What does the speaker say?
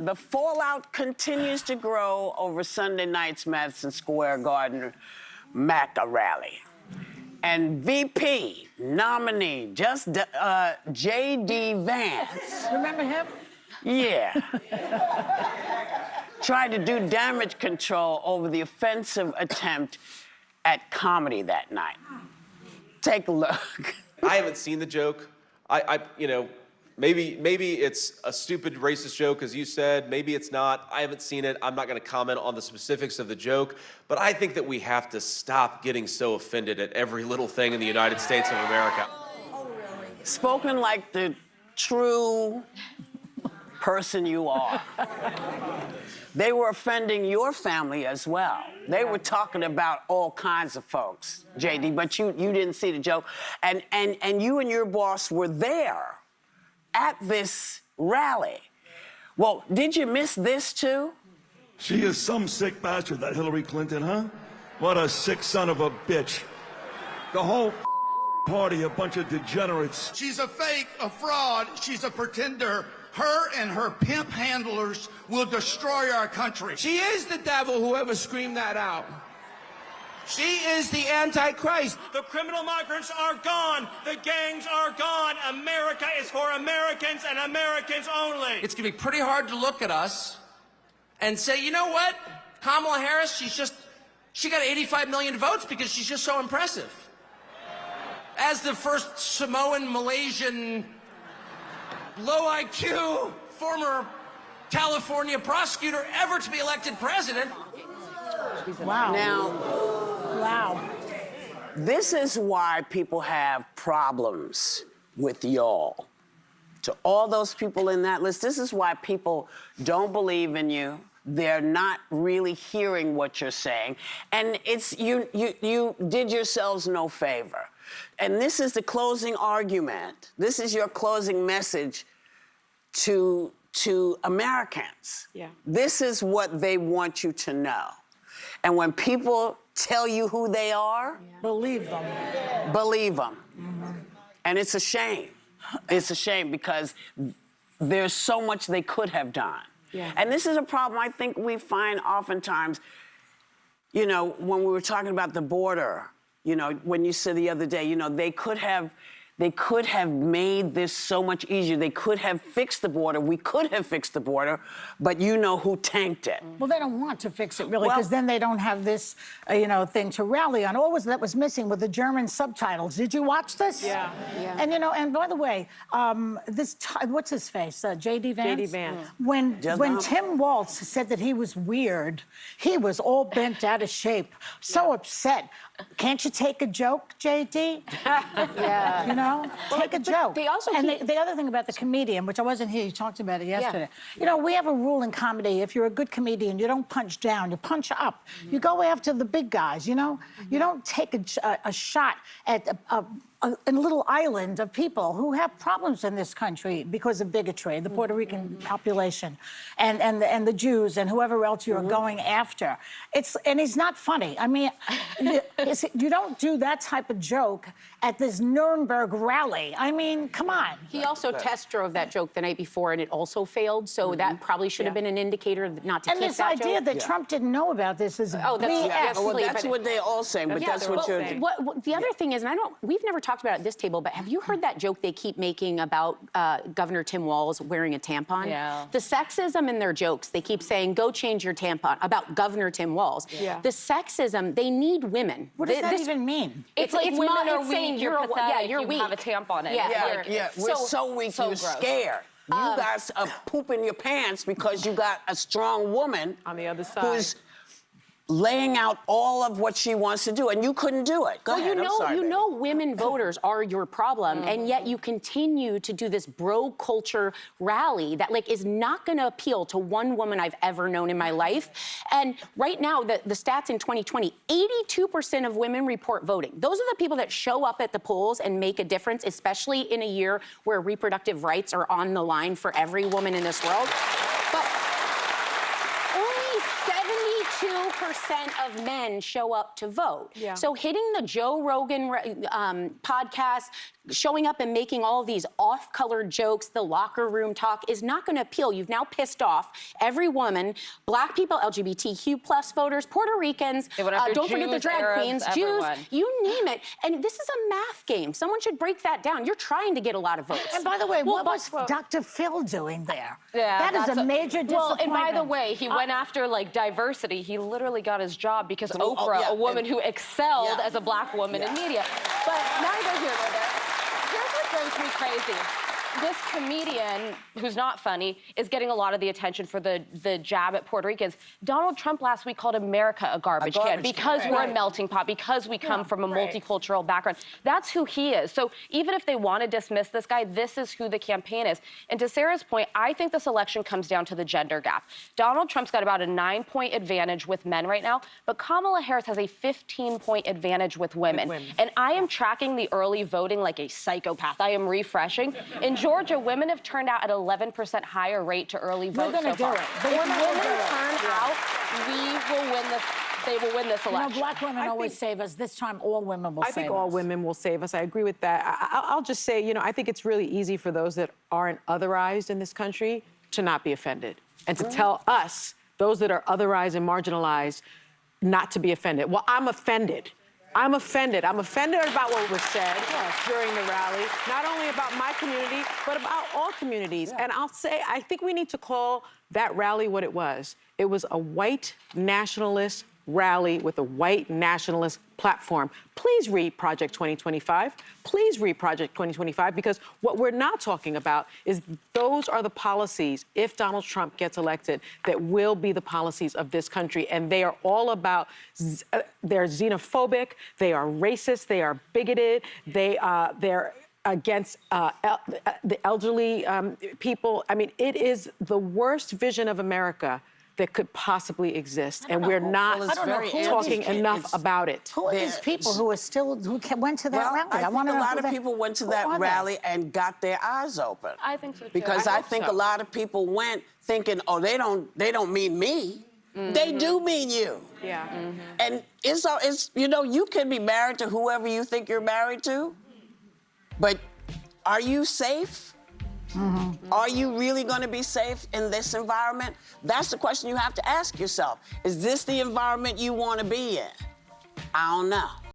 the fallout continues to grow over Sunday night's Madison Square Garden MACA rally. And VP nominee, J.D. Vance. Remember him? Yeah. Tried to do damage control over the offensive attempt at comedy that night. Take a look. I haven't seen the joke. You know, maybe it's a stupid racist joke, as you said. Maybe it's not. I haven't seen it. I'm not going to comment on the specifics of the joke. But I think that we have to stop getting so offended at every little thing in the United States of America. Oh, really? Spoken like the true person you are. They were offending your family as well. They were talking about all kinds of folks, JD, but you didn't see the joke. And you and your boss were there at this rally. Well, did you miss this too? She is some sick bastard, that Hillary Clinton, huh? What a sick son of a bitch. The whole party, a bunch of degenerates. She's a fake, a fraud, she's a pretender. Her and her pimp handlers will destroy our country. She is the devil, whoever screamed that out. She is the Antichrist. The criminal migrants are gone. The gangs are gone. America is for Americans and Americans only. It's going to be pretty hard to look at us and say, you know what? Kamala Harris, she got 85 million votes because she's just so impressive. As the first Samoan, Malaysian, low IQ, former California prosecutor ever to be elected president. Wow. Now, wow. this is why people have problems with y'all. To all those people in that list, this is why people don't believe in you. They're not really hearing what you're saying. And it's you did yourselves no favor. And this is the closing argument. This is your closing message to Americans. Yeah. This is what they want you to know. And when people tell you who they are, Believe them. believe them. Mm-hmm. And it's a shame. It's a shame because there's so much they could have done. Yeah. And this is a problem I think we find oftentimes, you know, when we were talking about the border, you know, when you said the other day, you know, they could have made this so much easier. They could have fixed the border. We could have fixed the border, but you know who tanked it. Well, they don't want to fix it, really, Well- because then they don't have this, thing to rally on. All that was missing with the German subtitles. Did you watch this? Yeah. And, and by the way, what's his face? J.D. Vance? J.D. Vance. When Tim Waltz said that he was weird, he was all bent out of shape, so upset. Can't you take a joke, J.D.? Yeah. Take a joke. they also and keep- the other thing about the comedian, which I wasn't here, you talked about it yesterday. We have a rule in comedy. If you're a good comedian, you don't punch down, you punch up. You go after the big guys, You don't take a shot at a little island of people who have problems in this country because of bigotry, the Puerto Rican population, and the Jews and whoever else you're going after. And he's not funny. I mean, you don't do that type of joke at this Nuremberg rally. I mean, come on. He also test drove that joke the night before, and it also failed. So that probably should have been an indicator not to And keep this that idea joke. that Trump didn't know about this is Oh, that's- BS. yeah, Well, that's but- what they all say, but that's what you're... What the other thing is, and we've never talked about it at this table, but have you heard that joke they keep making about Governor Tim Walz wearing a tampon? Yeah. The sexism in their jokes, they keep saying, go change your tampon, about Governor Tim Walz. Yeah. The sexism, they need women. What does that even mean? It's like women are saying weak, you're pathetic, yeah, you're you weak. have a tampon in. Yeah. We're so weak, so you're gross. scared. You guys are pooping your pants because you got a strong woman On the other side. who's laying out all of what she wants to do, and you couldn't do it. Go ahead, I'm sorry, baby. Women voters are your problem, and yet you continue to do this bro culture rally that is not going to appeal to one woman I've ever known in my life. And right now, the stats in 2020, 82% of women report voting. Those are the people that show up at the polls and make a difference, especially in a year where reproductive rights are on the line for every woman in this world. But only 2% of men show up to vote. Yeah. So hitting the Joe Rogan podcast, showing up and making all of these off-color jokes, the locker room talk, is not going to appeal. You've now pissed off every woman, black people, LGBTQ plus voters, Puerto Ricans, They went after don't forget the Jews, drag Arabs, queens, everyone. Jews, you name it. And this is a math game. Someone should break that down. You're trying to get a lot of votes. And by the way, what was well- Dr. Phil doing there? Yeah, that is that's a major Well, disappointment. and by the way, he went after like diversity. He literally got his job because Oprah, yeah, a woman who excelled yeah. as a black woman in media. But neither here nor there. Here's what drives me crazy. This comedian, who's not funny, is getting a lot of the attention for the jab at Puerto Ricans. Donald Trump last week called America a garbage can because we're a melting pot, because we come from a multicultural background. That's who he is. So even if they want to dismiss this guy, this is who the campaign is. And to Sarah's point, I think this election comes down to the gender gap. Donald Trump's got about a 9-point advantage with men right now, but Kamala Harris has a 15-point advantage with women. And I am tracking the early voting like a psychopath. I am refreshing. In Georgia, women have turned out at 11% higher rate to early vote We're gonna so far. do it. The If women women will do it. turn out, we will win this. They will win this You know, election. black women always save us. This time, all women will I save think us. all women will save us. I agree with that. I'll just say, you know, I think it's really easy for those that aren't otherized in this country to not be offended and to tell us, those that are otherized and marginalized, not to be offended. Well, I'm offended. I'm offended. I'm offended about what was said during the rally, not only about my community, but about all communities. And I'll say, I think we need to call that rally what it was. It was a white nationalist rally with a white nationalist platform. Please read Project 2025. Please read Project 2025, because what we're not talking about is those are the policies, if Donald Trump gets elected, that will be the policies of this country. And they are all about, they're xenophobic, they are racist, they are bigoted, they're against the elderly people. I mean, it is the worst vision of America that could possibly exist, and we're not Well, it's very talking anti- enough it's- about it. Who are these people who are still went to that Well, rally? I think wanna a know lot who of they- people went to who that are they? rally and got their eyes open. I think so too. Because I think a lot of people went thinking, oh, they don't mean me. They do mean you. Yeah. And it's you know, you can be married to whoever you think you're married to, but are you safe? Are you really going to be safe in this environment? That's the question you have to ask yourself. Is this the environment you want to be in? I don't know.